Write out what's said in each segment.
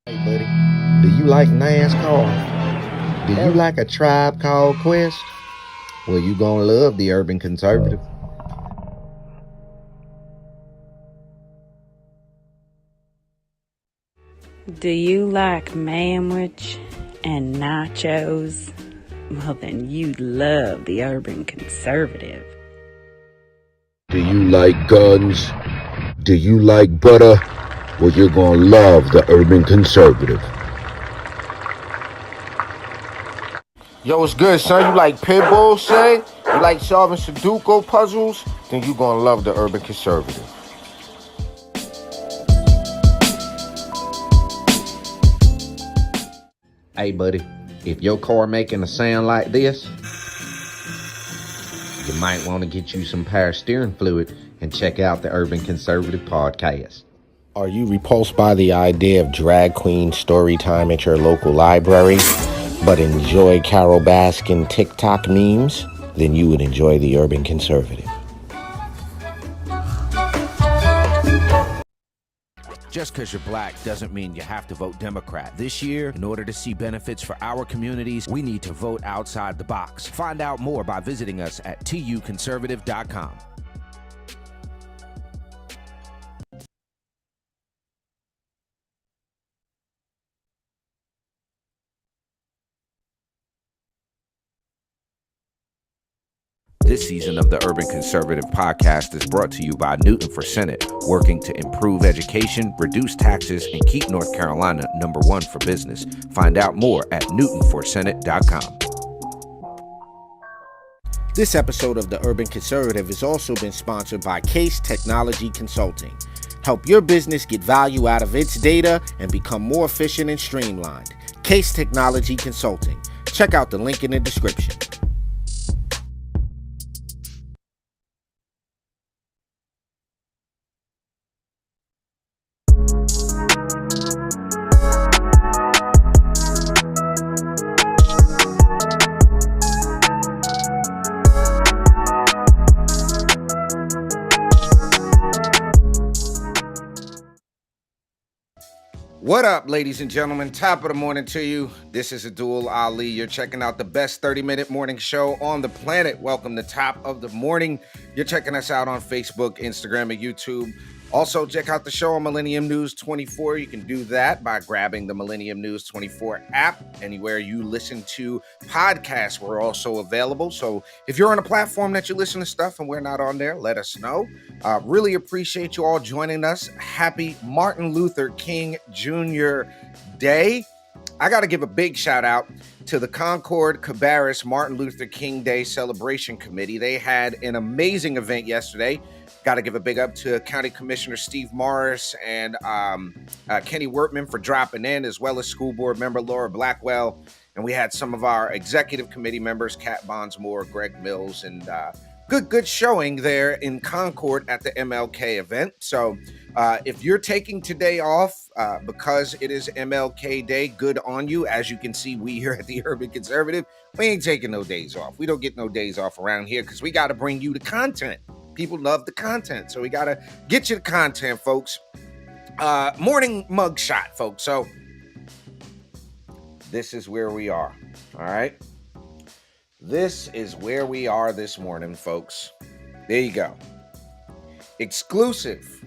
Hey, buddy, do you like NASCAR? Do you like a tribe called Quest? Well, you gonna love the Urban Conservative. Do you like manwich and nachos? Well, then you'd love the Urban Conservative. Do you like guns? Do you like butter? Well, you're gonna love the Urban Conservative. Yo, what's good, son? You like pit bulls, say? You like solving Sudoku puzzles? Then you gonna love the Urban Conservative. Hey, buddy, if your car making a sound like this, you might want to get you some power steering fluid and check out the Urban Conservative podcast. Are you repulsed by the idea of drag queen story time at your local library, but enjoy Carol Baskin TikTok memes? Then you would enjoy the Urban Conservative. Just because you're black doesn't mean you have to vote Democrat. This year, in order to see benefits for our communities, we need to vote outside the box. Find out more by visiting us at tuconservative.com. This season of the Urban Conservative podcast is brought to you by Newton for Senate, working to improve education, reduce taxes, and keep North Carolina #1 for business. Find out more at newtonforsenate.com. This episode of the Urban Conservative has also been sponsored by Case Technology Consulting. Help your business get value out of its data and become more efficient and streamlined. Case Technology Consulting. Check out the link in the description. What up, ladies and gentlemen? Top of the morning to you. This is Addul Ali. You're checking out the best 30-minute morning show on the planet. Welcome to Top of the Morning. You're checking us out on Facebook, Instagram, and YouTube. Also, check out the show on Millennium News 24. You can do that by grabbing the Millennium News 24 app. Anywhere you listen to podcasts, we're also available. So if you're on a platform that you listen to stuff and we're not on there, let us know. Really appreciate you all joining us. Happy Martin Luther King Jr. Day. I got to give a big shout out to the Concord Cabarrus Martin Luther King Day Celebration Committee. They had an amazing event yesterday. Got to give a big up to County Commissioner Steve Morris and Kenny Wertman for dropping in, as well as School Board member Laura Blackwell. And we had some of our executive committee members, Kat Bondsmore, Greg Mills, and good showing there in Concord at the MLK event. So if you're taking today off because it is MLK Day, good on you. As you can see, we here at the Urban Conservative, we ain't taking no days off. We don't get no days off around here because we got to bring you the content. People love the content, so we got to get you the content, folks. Morning mugshot, folks. So this is where we are, all right? This is where we are this morning, folks. There you go. Exclusive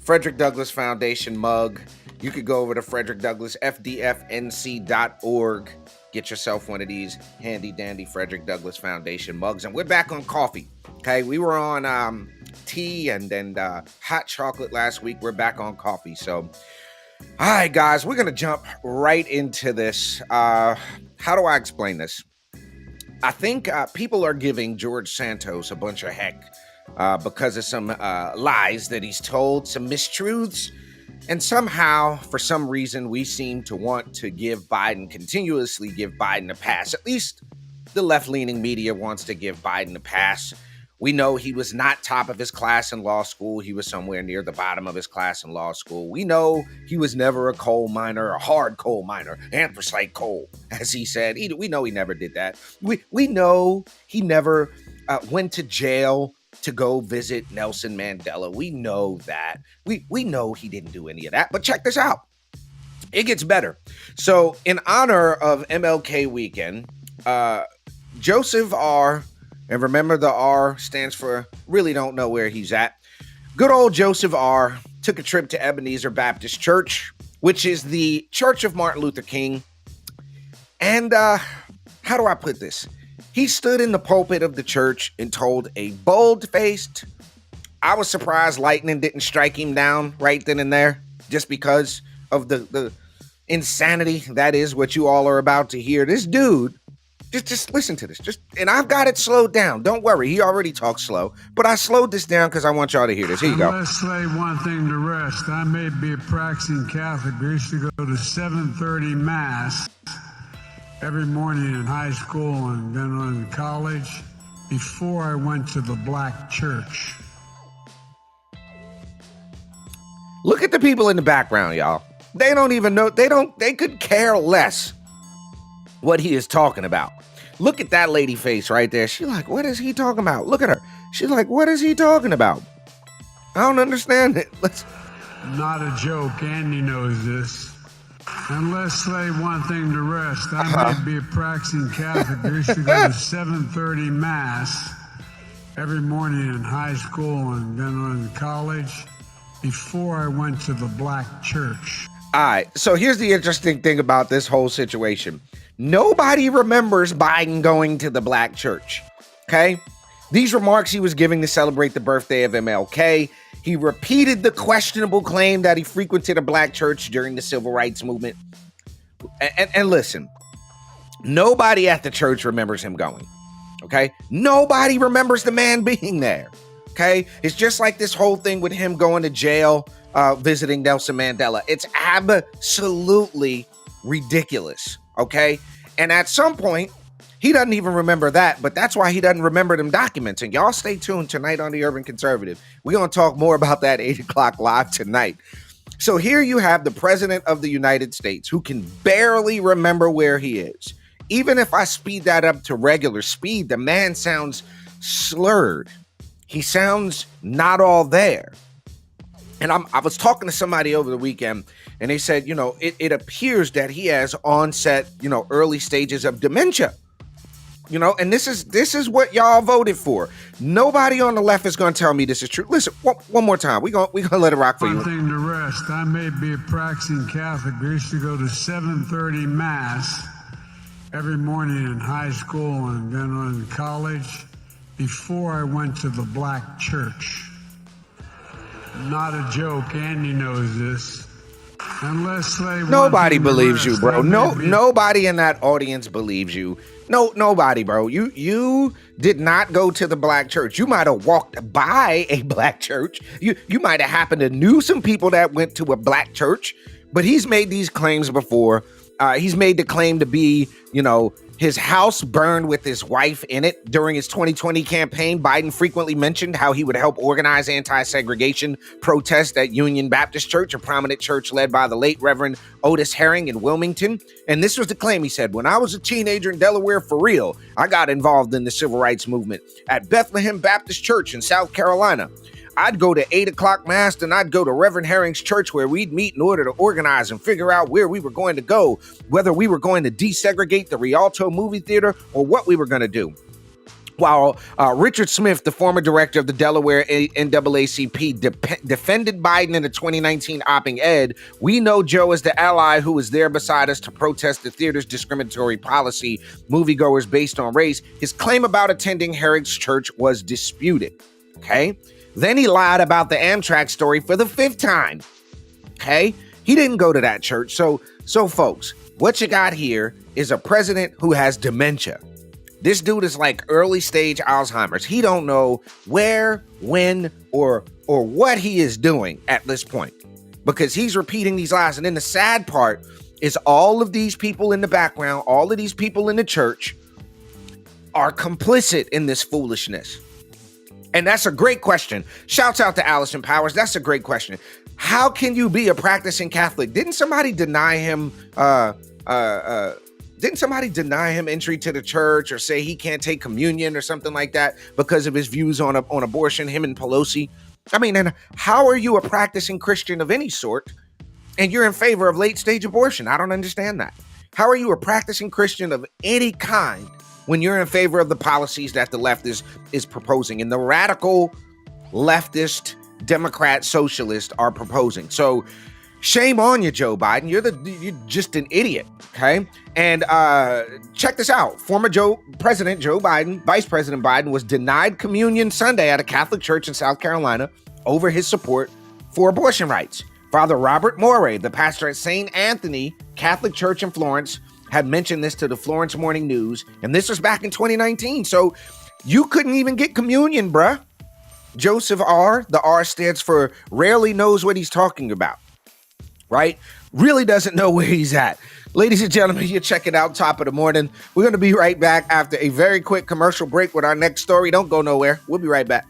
Frederick Douglass Foundation mug. You could go over to frederickdouglassfdfnc.org. Get yourself one of these handy dandy Frederick Douglass Foundation mugs. And we're back on coffee. Okay, we were on tea and then hot chocolate last week. We're back on coffee. So, all right, guys, we're going to jump right into this. How do I explain this? I think people are giving George Santos a bunch of heck because of some lies that he's told, some mistruths. And somehow, for some reason, we seem to want to continuously give Biden a pass. At least the left-leaning media wants to give Biden a pass. We know he was not top of his class in law school. He was somewhere near the bottom of his class in law school. We know he was never a coal miner, a hard coal miner, anthracite coal, as he said. We know he never did that. We know he never went to jail to go visit Nelson Mandela. We know that. We know he didn't do any of that. But check this out. It gets better. So in honor of MLK weekend, Joseph R., and remember the R stands for really don't know where he's at. Good old Joseph R. took a trip to Ebenezer Baptist Church, which is the church of Martin Luther King. And how do I put this? He stood in the pulpit of the church and told a bold-faced, I was surprised lightning didn't strike him down right then and there, just because of the insanity that is what you all are about to hear. This dude, just listen to this. And I've got it slowed down. Don't worry, he already talks slow, but I slowed this down because I want y'all to hear this. Here you go. Let's lay one thing to rest. I may be a practicing Catholic. I used to go to 7:30 Mass every morning in high school and then in college before I went to the black church. Look at the people in the background, y'all. They don't even know. They could care less what he is talking about. Look at that lady face right there. She's like, what is he talking about? Look at her. She's like, what is he talking about? I don't understand it. Not a joke. Andy knows this. And let's lay one thing to rest. I may be a practicing Catholic. I used to go to 7:30 Mass every morning in high school and then in college before I went to the black church. All right. So here's the interesting thing about this whole situation. Nobody remembers Biden going to the black church. Okay. These remarks he was giving to celebrate the birthday of MLK. He repeated the questionable claim that he frequented a black church during the civil rights movement. And listen, nobody at the church remembers him going. Okay. Nobody remembers the man being there. Okay. It's just like this whole thing with him going to jail, visiting Nelson Mandela. It's absolutely ridiculous. Okay. And at some point, he doesn't even remember that, but that's why he doesn't remember them documents. And y'all stay tuned tonight on the Urban Conservative. We're going to talk more about that 8 o'clock live tonight. So here you have the president of the United States who can barely remember where he is. Even if I speed that up to regular speed, the man sounds slurred. He sounds not all there. And I was talking to somebody over the weekend and they said, it appears that he has onset, early stages of dementia. And this is what y'all voted for. Nobody on the left is going to tell me this is true. Listen, one more time. We're going to let it rock for you. One thing to rest. I may be a practicing Catholic. I used to go to 7:30 Mass every morning in high school and then in college before I went to the black church. Not a joke. Andy knows this. Unless nobody believes you, bro. Nobody in that audience believes you. Nobody, bro. You did not go to the black church. You might have walked by a black church. You might have happened to knew some people that went to a black church, but he's made these claims before. He's made the claim to be, his house burned with his wife in it. During his 2020 campaign, Biden frequently mentioned how he would help organize anti-segregation protests at Union Baptist Church, a prominent church led by the late Reverend Otis Herring in Wilmington. And this was the claim. He said, when I was a teenager in Delaware, for real, I got involved in the civil rights movement at Bethlehem Baptist Church in South Carolina. I'd go to 8 o'clock Mass, and I'd go to Reverend Herring's church where we'd meet in order to organize and figure out where we were going to go, whether we were going to desegregate the Rialto movie theater or what we were going to do. While Richard Smith, the former director of the Delaware NAACP, defended Biden in a 2019 op-ed, we know Joe as the ally who was there beside us to protest the theater's discriminatory policy, moviegoers based on race. His claim about attending Herring's church was disputed. Okay? Then he lied about the Amtrak story for the 5th time. Okay? He didn't go to that church. So folks, what you got here is a president who has dementia. This dude is like early stage Alzheimer's. He don't know where, when, or what he is doing at this point because he's repeating these lies. And then the sad part is all of these people in the background, all of these people in the church are complicit in this foolishness. And that's a great question. Shouts out to Allison Powers. That's a great question. How can you be a practicing Catholic? Didn't somebody deny him entry to the church or say he can't take communion or something like that because of his views on abortion, him and Pelosi? I mean, and how are you a practicing Christian of any sort and you're in favor of late-stage abortion. I don't understand that. How are you a practicing Christian of any kind when you're in favor of the policies that the left is proposing and the radical leftist Democrat socialists are proposing? So shame on you, Joe Biden. You're just an idiot, okay? And check this out. Former President Joe Biden, Vice President Biden, was denied communion Sunday at a Catholic church in South Carolina over his support for abortion rights. Father Robert Morey, the pastor at St. Anthony Catholic Church in Florence, had mentioned this to the Florence Morning News, and this was back in 2019. So you couldn't even get communion, bruh. Joseph R., the R stands for rarely knows what he's talking about, right? Really doesn't know where he's at. Ladies and gentlemen, you're checking out Top of the Morning. We're going to be right back after a very quick commercial break with our next story. Don't go nowhere. We'll be right back.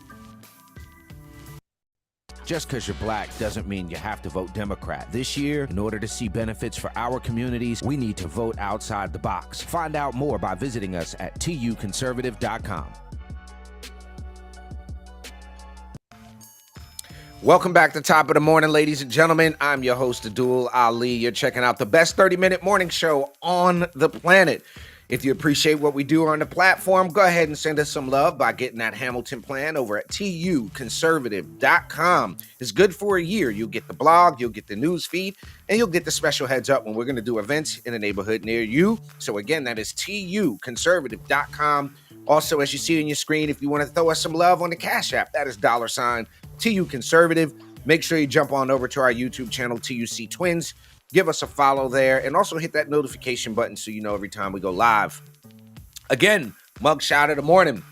Just because you're black doesn't mean you have to vote Democrat. This year, in order to see benefits for our communities, we need to vote outside the box. Find out more by visiting us at tuconservative.com. Welcome back to Top of the Morning, ladies and gentlemen. I'm your host, Addul Ali. You're checking out the best 30-minute morning show on the planet. If you appreciate what we do on the platform, go ahead and send us some love by getting that Hamilton plan over at tuconservative.com. It's good for a year. You'll get the blog, you'll get the news feed, and you'll get the special heads up when we're going to do events in a neighborhood near you. So again, that is tuconservative.com. Also, as you see on your screen, if you want to throw us some love on the Cash App, that is $TU Conservative. Make sure you jump on over to our YouTube channel, TUC Twins. Give us a follow there, and also hit that notification button so you know every time we go live. Again, mug shot of the morning.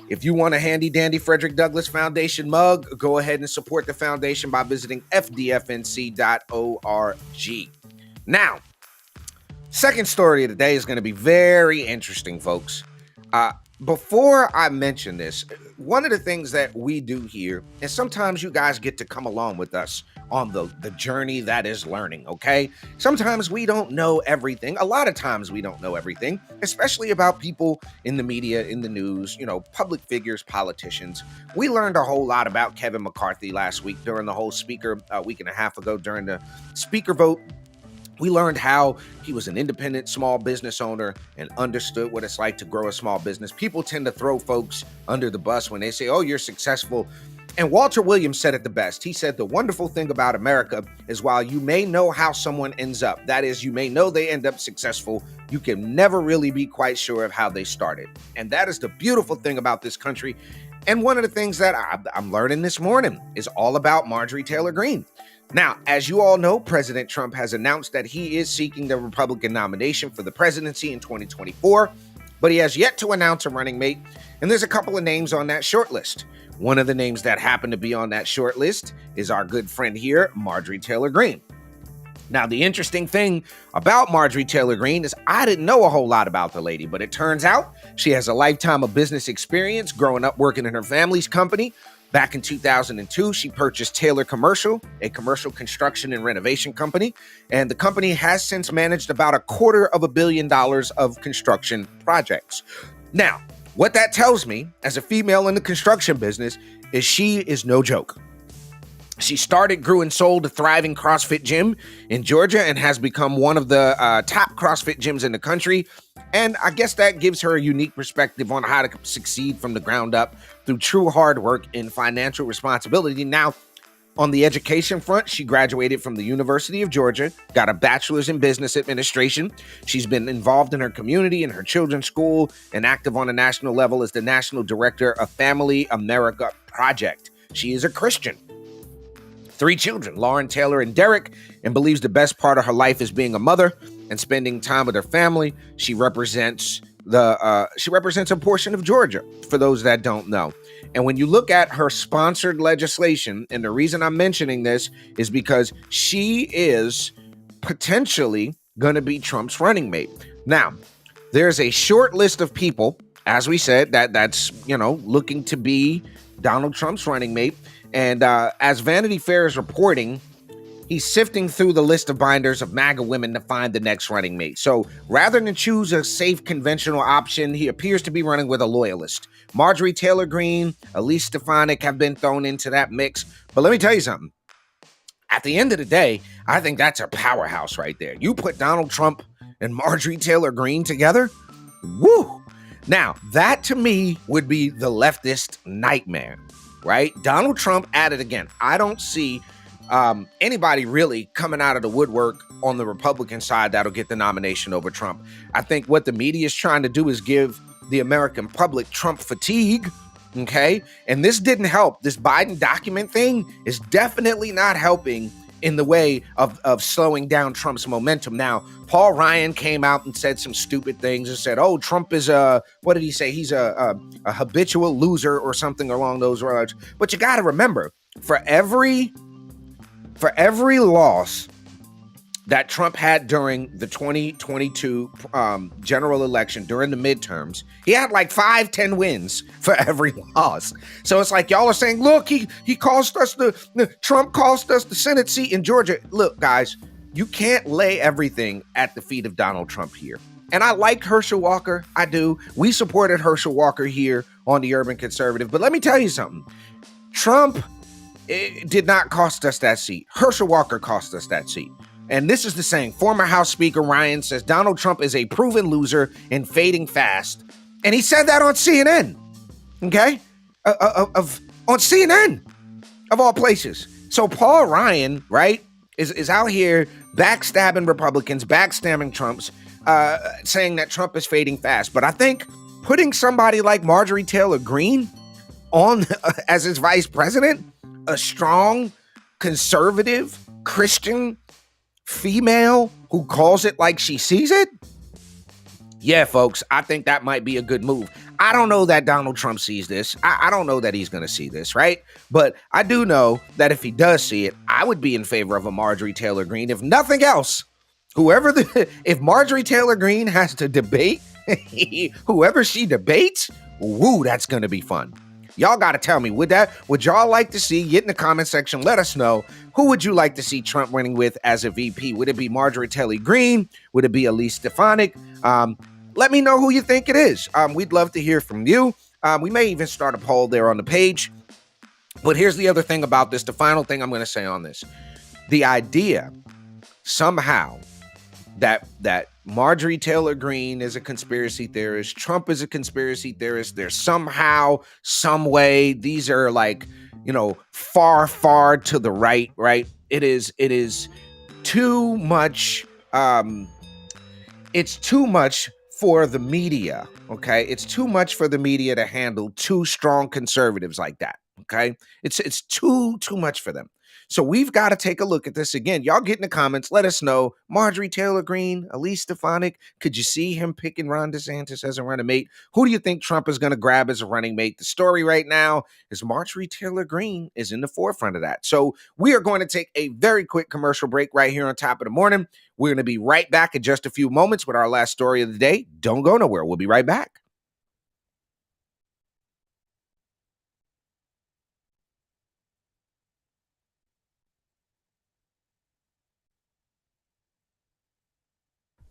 If you want a handy dandy Frederick Douglass Foundation mug, go ahead and support the foundation by visiting fdfnc.org. Now, second story of the day is going to be very interesting, folks. Before I mention this, one of the things that we do here is sometimes you guys get to come along with us on the journey that is learning, okay? Sometimes we don't know everything. A lot of times we don't know everything, especially about people in the media, in the news, public figures, politicians. We learned a whole lot about Kevin McCarthy last week during the whole speaker, a week and a half ago during the speaker vote. We learned how he was an independent small business owner and understood what it's like to grow a small business. People tend to throw folks under the bus when they say, oh, you're successful. And Walter Williams said it the best. He said, the wonderful thing about America is while you may know how someone ends up, that is, you may know they end up successful, you can never really be quite sure of how they started. And that is the beautiful thing about this country. And one of the things that I'm learning this morning is all about Marjorie Taylor Greene. Now, as you all know, President Trump has announced that he is seeking the Republican nomination for the presidency in 2024, but he has yet to announce a running mate, and there's a couple of names on that short list. One of the names that happen to be on that short list is our good friend here, Marjorie Taylor Greene. Now, the interesting thing about Marjorie Taylor Greene is I didn't know a whole lot about the lady, but it turns out she has a lifetime of business experience growing up working in her family's company. Back in 2002, she purchased Taylor Commercial, a commercial construction and renovation company, and the company has since managed about $250 million of construction projects. Now, what that tells me as a female in the construction business is she is no joke. She started, grew, and sold a thriving CrossFit gym in Georgia and has become one of the top CrossFit gyms in the country. And I guess that gives her a unique perspective on how to succeed from the ground up through true hard work and financial responsibility. Now, on the education front, she graduated from the University of Georgia, got a bachelor's in business administration. She's been involved in her community and her children's school and active on a national level as the national director of Family America Project. She is a Christian. 3 children, Lauren, Taylor, and Derek, and believes the best part of her life is being a mother and spending time with her family. She represents a portion of Georgia, for those that don't know. And when you look at her sponsored legislation, and the reason I'm mentioning this is because she is potentially going to be Trump's running mate. Now, there's a short list of people, as we said, that's looking to be Donald Trump's running mate. And as Vanity Fair is reporting, he's sifting through the list of binders of MAGA women to find the next running mate. So rather than choose a safe, conventional option, he appears to be running with a loyalist. Marjorie Taylor Greene, Elise Stefanik have been thrown into that mix. But let me tell you something. at the end of the day, I think that's a powerhouse right there. You put Donald Trump and Marjorie Taylor Greene together, woo! Now, that to me would be the leftist nightmare, right? Donald Trump at it again. I don't see anybody really coming out of the woodwork on the Republican side that'll get the nomination over Trump. I think what the media is trying to do is give the American public Trump fatigue, okay? And this didn't help. This Biden document thing is definitely not helping in the way of slowing down Trump's momentum. Now, Paul Ryan came out and said some stupid things and said, oh, Trump is what did he say? He's a habitual loser or something along those lines. But you got to remember, for every loss that Trump had during the 2022 general election, during the midterms, he had like 5-10 wins for every loss. So it's like y'all are saying, look, he cost us Trump cost us the Senate seat in Georgia. Look, guys, you can't lay everything at the feet of Donald Trump here. And I like Herschel Walker. I do. We supported Herschel Walker here on the Urban Conservative. But let me tell you something. Trump did not cost us that seat. Herschel Walker cost us that seat. And this is the saying. Former House Speaker Ryan says Donald Trump is a proven loser and fading fast. And he said that on CNN. Okay? On CNN, of all places. So Paul Ryan, right, is out here backstabbing Republicans, backstabbing Trumps, saying that Trump is fading fast. But I think putting somebody like Marjorie Taylor Greene on as his vice president, a strong, conservative, Christian female who calls it like she sees it, yeah, folks, I think that might be a good move. I don't know that Donald Trump sees this. I don't know that he's going to see this, right? But I do know that if he does see it, I would be in favor of a Marjorie Taylor Greene. If nothing else, if Marjorie Taylor Greene has to debate, whoever she debates, woo, that's going to be fun. Y'all got to tell me, would y'all like to see, get in the comment section, let us know, who would you like to see Trump running with as a VP? Would it be Marjorie Taylor Greene? Would it be Elise Stefanik? Let me know who you think it is. We'd love to hear from you. We may even start a poll there on the page. But here's the other thing about this, the final thing I'm going to say on this. The idea somehow that Marjorie Taylor Greene is a conspiracy theorist, Trump is a conspiracy theorist, there's somehow, some way, these are like, far, far to the right, right? It is too much, it's too much for the media, okay? It's too much for the media to handle two strong conservatives like that, okay? It's too much for them. So we've got to take a look at this again. Y'all get in the comments. Let us know. Marjorie Taylor Greene, Elise Stefanik. Could you see him picking Ron DeSantis as a running mate? Who do you think Trump is going to grab as a running mate? The story right now is Marjorie Taylor Greene is in the forefront of that. So we are going to take a very quick commercial break right here on Top of the Morning. We're going to be right back in just a few moments with our last story of the day. Don't go nowhere. We'll be right back.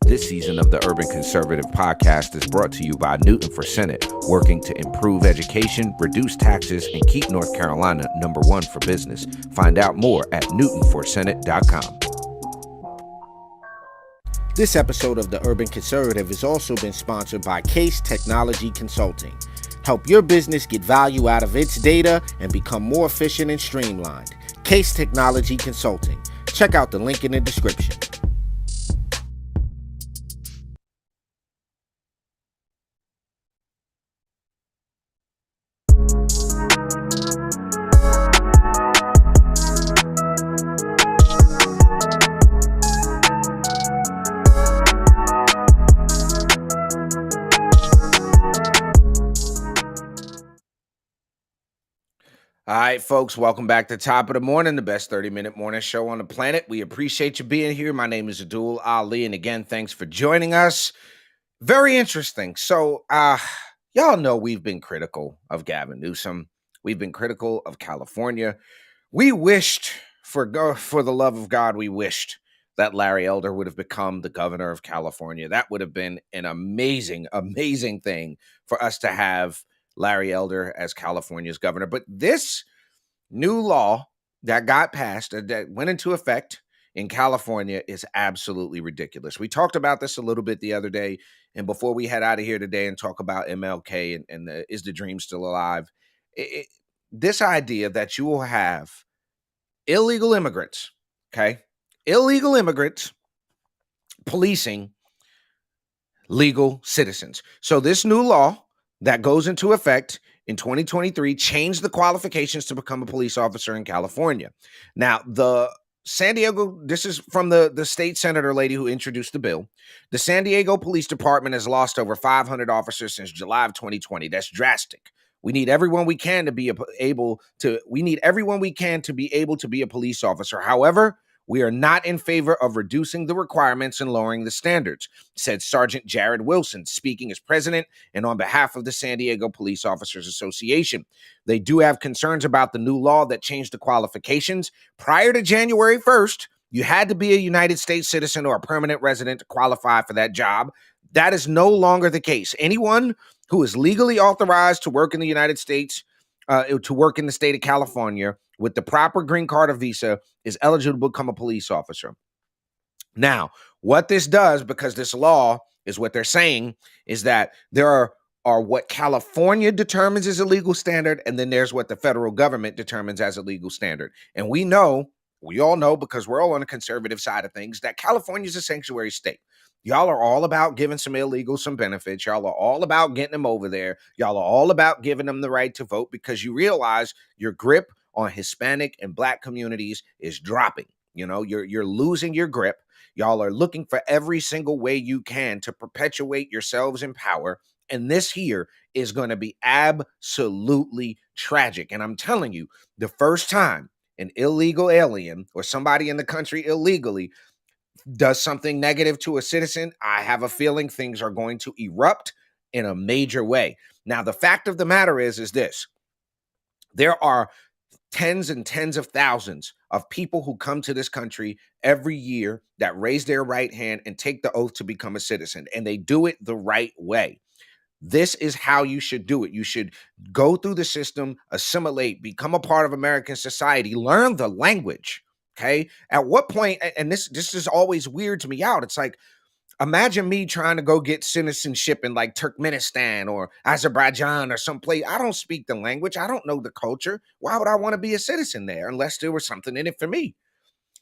This season of the Urban Conservative Podcast is brought to you by Newton for Senate, working to improve education, reduce taxes, and keep North Carolina #1 for business. Find out more at newtonforsenate.com. This episode of the Urban Conservative has also been sponsored by Case Technology Consulting. Help your business get value out of its data and become more efficient and streamlined. Case Technology Consulting. Check out the link in the description. All right, folks, welcome back to Top of the Morning, the best 30-minute morning show on the planet. We appreciate you being here. My name is Addul Ali, and again, thanks for joining us. Very interesting. So, y'all know we've been critical of Gavin Newsom. We've been critical of California. We wished, for the love of God, we wished that Larry Elder would have become the governor of California. That would have been an amazing, amazing thing for us to have Larry Elder as California's governor. But this new law that got passed, that went into effect in California is absolutely ridiculous. We talked about this a little bit the other day. And before we head out of here today and talk about MLK and is the dream still alive? This idea that you will have illegal immigrants, okay? Illegal immigrants policing legal citizens. So this new law that goes into effect in 2023 changed the qualifications to become a police officer in California. Now, the San Diego, this is from the state senator lady who introduced the bill. The San Diego Police Department has lost over 500 officers since July of 2020. That's drastic. We need everyone we can to be able to be a police officer. However, we are not in favor of reducing the requirements and lowering the standards, said Sergeant Jared Wilson, speaking as president and on behalf of the San Diego Police Officers Association. They do have concerns about the new law that changed the qualifications. Prior to January 1st, you had to be a United States citizen or a permanent resident to qualify for that job. That is no longer the case. Anyone who is legally authorized to work in the United States, to work in the state of California with the proper green card or visa is eligible to become a police officer. Now, what this does, because this law is what they're saying, is that there are what California determines as a legal standard, and then there's what the federal government determines as a legal standard. And we all know, because we're all on the conservative side of things, that California is a sanctuary state. Y'all are all about giving some illegals some benefits. Y'all are all about getting them over there. Y'all are all about giving them the right to vote because you realize your grip on Hispanic and Black communities is dropping. You're losing your grip. Y'all are looking for every single way you can to perpetuate yourselves in power. And this here is going to be absolutely tragic. And I'm telling you, the first time an illegal alien or somebody in the country illegally does something negative to a citizen, I have a feeling things are going to erupt in a major way. Now, the fact of the matter is this: there are tens and tens of thousands of people who come to this country every year that raise their right hand and take the oath to become a citizen, and they do it the right way. This is how you should do it. You should go through the system, assimilate, become a part of American society, learn the language. Okay. At what point, and this is always weird to me out. It's like, imagine me trying to go get citizenship in like Turkmenistan or Azerbaijan or someplace. I don't speak the language. I don't know the culture. Why would I want to be a citizen there unless there was something in it for me?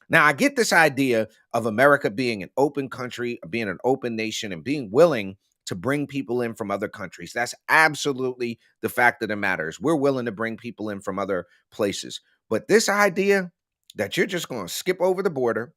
Now, I get this idea of America being an open country, being an open nation, and being willing to bring people in from other countries. That's absolutely the fact that it matters. We're willing to bring people in from other places. But this idea that you're just going to skip over the border,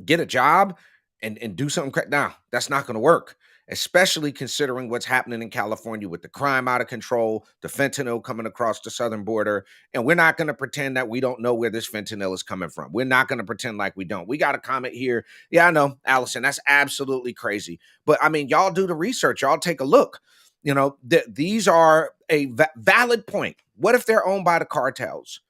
get a job, and do something, nah, that's not going to work, especially considering what's happening in California with the crime out of control, the fentanyl coming across the southern border. And we're not going to pretend that we don't know where this fentanyl is coming from. We're not going to pretend like we don't. We got a comment here. Yeah, I know, Allison, that's absolutely crazy. But I mean, y'all do the research. Y'all take a look. These are a valid point. What if they're owned by the cartels?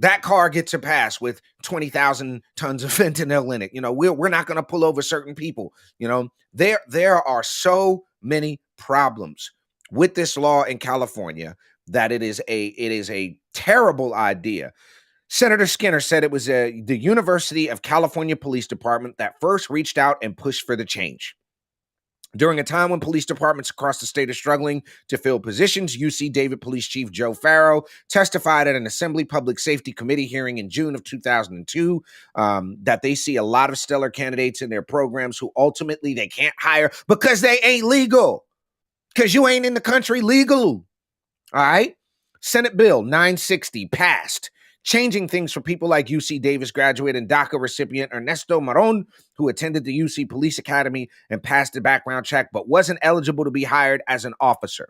That car gets a pass with 20,000 tons of fentanyl in it. We're not going to pull over certain people. There are so many problems with this law in California that it is a terrible idea. Senator Skinner said it was the University of California Police Department that first reached out and pushed for the change. During a time when police departments across the state are struggling to fill positions, UC Davis Police Chief Joe Farrow testified at an Assembly Public Safety Committee hearing in June of 2002 that they see a lot of stellar candidates in their programs who ultimately they can't hire because they ain't legal, because you ain't in the country legal. All right? Senate Bill 960 passed, changing things for people like UC Davis graduate and DACA recipient Ernesto Maron, who attended the UC Police Academy and passed the background check, but wasn't eligible to be hired as an officer.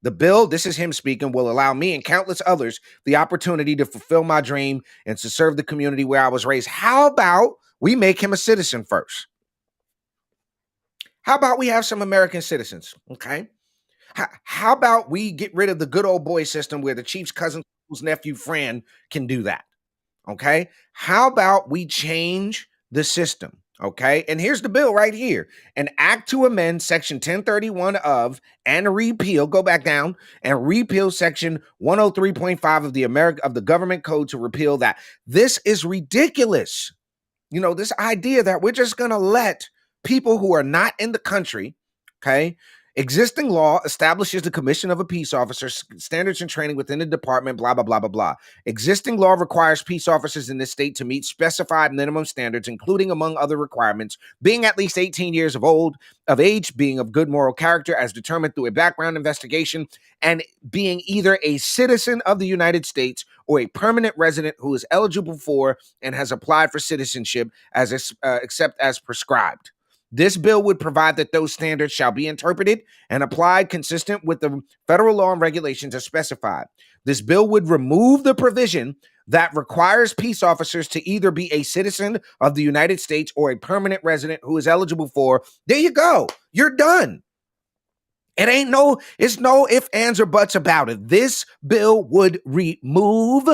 The bill, this is him speaking, will allow me and countless others the opportunity to fulfill my dream and to serve the community where I was raised. How about we make him a citizen first? How about we have some American citizens? Okay. How about we get rid of the good old boy system where the chief's cousin, whose nephew, friend can do that? Okay. How about we change the system? Okay. And here's the bill right here: an act to amend section 1031 of and repeal, go back down and repeal section 103.5 of the government code to repeal that. This is ridiculous. You know, this idea that we're just going to let people who are not in the country, okay? Existing law establishes the commission of a peace officer, standards and training within the department, blah, blah, blah, blah, blah. Existing law requires peace officers in this state to meet specified minimum standards, including, among other requirements, being at least 18 years of age, being of good moral character as determined through a background investigation, and being either a citizen of the United States or a permanent resident who is eligible for and has applied for citizenship except as prescribed. This bill would provide that those standards shall be interpreted and applied consistent with the federal law and regulations as specified. This bill would remove the provision that requires peace officers to either be a citizen of the United States or a permanent resident who is eligible for. There you go. You're done. It's no ifs, ands, or buts about it. This bill would remove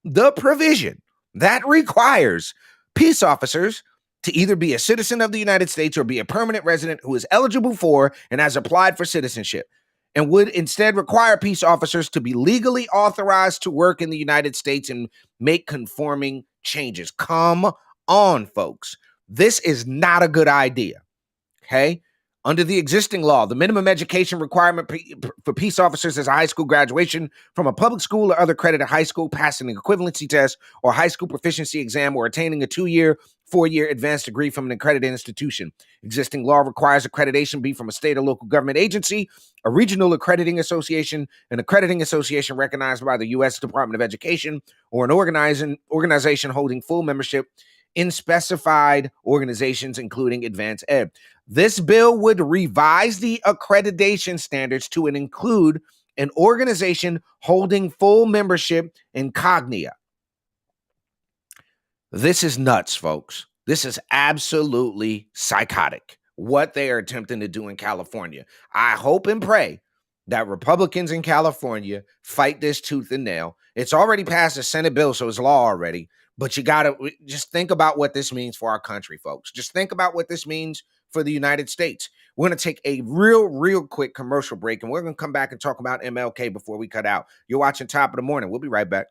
the provision that requires peace officers to either be a citizen of the United States or be a permanent resident who is eligible for and has applied for citizenship, and would instead require peace officers to be legally authorized to work in the United States and make conforming changes. Come on, folks. This is not a good idea, okay? Under the existing law, the minimum education requirement for peace officers is a high school graduation from a public school or other accredited high school, passing an equivalency test or high school proficiency exam, or attaining a 2-year, 4-year advanced degree from an accredited institution. Existing law requires accreditation be from a state or local government agency, a regional accrediting association, an accrediting association recognized by the U.S. Department of Education, or an organization holding full membership in specified organizations, including advanced ed. This bill would revise the accreditation standards to include an organization holding full membership in Cognia. This is nuts, folks. This is absolutely psychotic, what they are attempting to do in California. I hope and pray that Republicans in California fight this tooth and nail. It's already passed a Senate bill, so it's law already. But you got to just think about what this means for our country, folks. Just think about what this means for the United States. We're going to take a real quick commercial break, and we're going to come back and talk about MLK before we cut out. You're watching Top of the Morning. We'll be right back.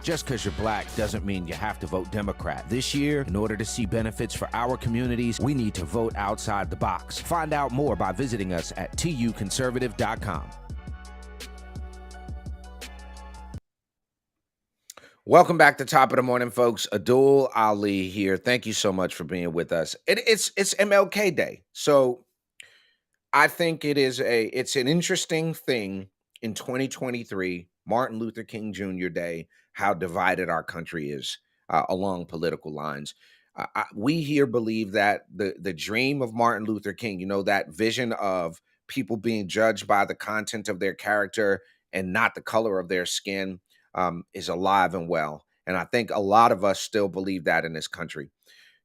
Just because you're black doesn't mean you have to vote Democrat. This year, in order to see benefits for our communities, we need to vote outside the box. Find out more by visiting us at tuconservative.com. Welcome back to Top of the Morning, folks. Addul Ali here. Thank you so much for being with us. It's MLK Day, so I think it's an interesting thing in 2023, Martin Luther King Jr. Day, how divided our country is along political lines. We here believe that the dream of Martin Luther King, that vision of people being judged by the content of their character and not the color of their skin, is alive and well. And I think a lot of us still believe that in this country.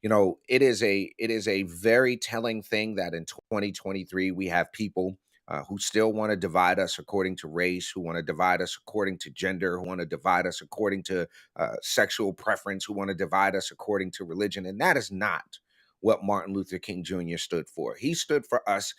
It is a very telling thing that in 2023 we have people who still want to divide us according to race, who want to divide us according to gender, who want to divide us according to sexual preference, who want to divide us according to religion. And that is not what Martin Luther King Jr. stood for. He stood for us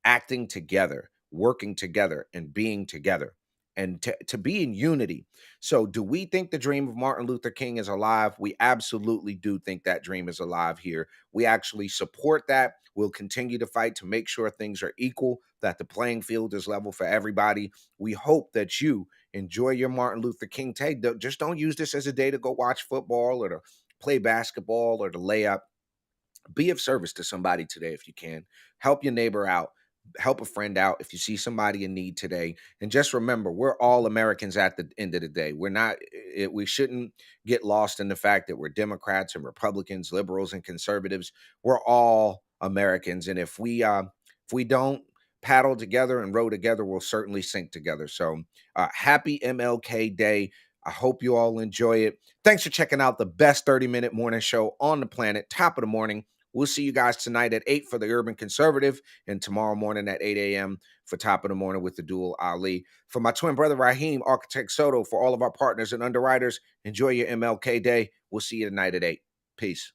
acting together, working together, and being together, and to be in unity. So do we think the dream of Martin Luther King is alive? We absolutely do think that dream is alive here. We actually support that. We'll continue to fight to make sure things are equal, that the playing field is level for everybody. We hope that you enjoy your Martin Luther King Day. Just don't use this as a day to go watch football or to play basketball or to lay up. Be of service to somebody today if you can. Help your neighbor out. Help a friend out if you see somebody in need today. And just remember, we're all Americans at the end of the day. We shouldn't get lost in the fact that we're Democrats and Republicans, liberals and conservatives. We're all Americans. And if we don't paddle together and row together, we'll certainly sink together. So happy MLK Day. I hope you all enjoy it. Thanks for checking out the best 30-minute morning show on the planet, Top of the Morning. We'll see you guys tonight at 8 for the Urban Conservative, and tomorrow morning at 8 a.m. for Top of the Morning with Addul Ali. For my twin brother Raheem, Architect Soto, for all of our partners and underwriters, enjoy your MLK Day. We'll see you tonight at 8. Peace.